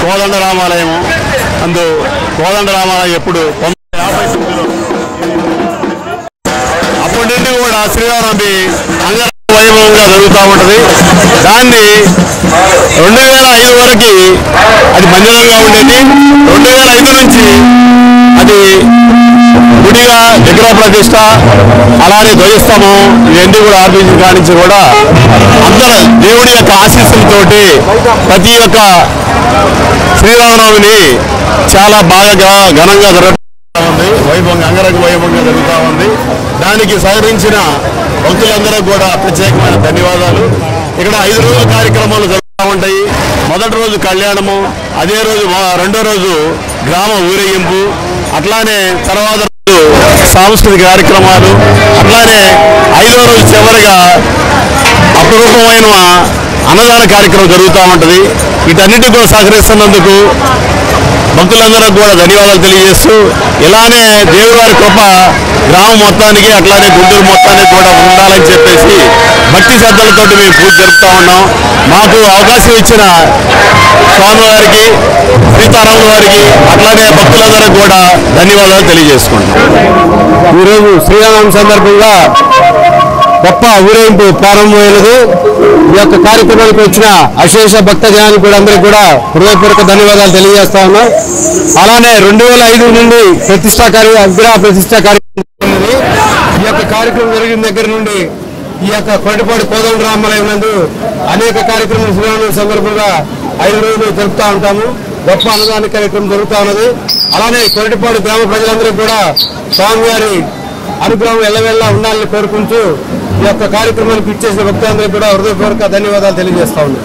కోదండరామాలయము అందు కోదండరామాలయం ఎప్పుడు 1959లో అప్పటి నుండి కూడా శ్రీరామనవమి అంగరంగ వైభవంగా జరుగుతూ ఉంటుంది. దాన్ని 2005 వరకు అది మందిరంగా ఉండేది. 2005 నుంచి అది గుడిగా విగ్రహ ప్రతిష్ట అలానే ధ్వజస్తంభం ఇవన్నీ కూడా ఆర్పించిన కాడి నుంచి కూడా అందరూ దేవుడి యొక్క ఆశీస్సులతోటి ప్రతి ఒక్క శ్రీరామనవమిని చాలా బాగా ఘనంగా జరుగుతూ ఉంది. వైభవంగా అంగరంగ వైభవంగా జరుగుతూ ఉంది. దానికి సహకరించిన భక్తులందరూ కూడా ప్రత్యేకమైన ధన్యవాదాలు. ఇక్కడ 5 రోజుల కార్యక్రమాలు జరుగుతూ ఉంటాయి. మొదటి రోజు కళ్యాణము, అదే రోజు రెండో రోజు గ్రామ ఊరేగింపు, అట్లానే తర్వాత సాంస్కృతిక కార్యక్రమాలు, అట్లానే 5వ రోజు చివరిగా అపురూపమైన అన్నదాన కార్యక్రమం జరుగుతూ ఉంటుంది. వీటన్నిటికీ కూడా సహకరిస్తున్నందుకు భక్తులందరూ కూడా ధన్యవాదాలు తెలియజేస్తూ, ఇలానే దేవుడి వారి కృప గ్రామం మొత్తానికి అట్లానే గుంటూరు మొత్తానికి కూడా ఉండాలని చెప్పేసి భక్తి శ్రద్ధలతో మేము పూజ జరుపుతూ ఉన్నాం. మాకు అవకాశం ఇచ్చిన స్వామివారికి, సీతారాముల వారికి అట్లానే భక్తులందరూ కూడా ధన్యవాదాలు తెలియజేసుకుంటాం. ఈరోజు శ్రీరామనవమి సందర్భంగా గొప్ప ఊరేగింపు ప్రారంభమైనది. ఈ యొక్క కార్యక్రమానికి వచ్చిన అశేష భక్త జనానికి కూడా అందరికీ కూడా హృదయపూర్వక ధన్యవాదాలు తెలియజేస్తా ఉన్నాం. అలానే 2005 నుండి విగ్రహ ప్రతిష్టా కార్యక్రమం. ఈ యొక్క కార్యక్రమం జరిగిన దగ్గర నుండి ఈ యొక్క కొరటిపాడు కోదండరామాలయం నందు అనేక కార్యక్రమాలు శ్రీరామనవమి సందర్భంగా 5 రోజులు జరుపుతూ ఉంటాము. గొప్ప అన్నదాన కార్యక్రమం జరుగుతూ ఉన్నది. అలానే కొరటిపాడు గ్రామ ప్రజలందరికీ కూడా స్వామివారి అనుగ్రహం ఎల్లవెల్లా ఉండాలని కోరుకుంటూ ఈ యొక్క కార్యక్రమానికి ఇచ్చేసిన భక్తులందరికీ కూడా హృదయపూర్వక ధన్యవాదాలు తెలియజేస్తా ఉన్నాం.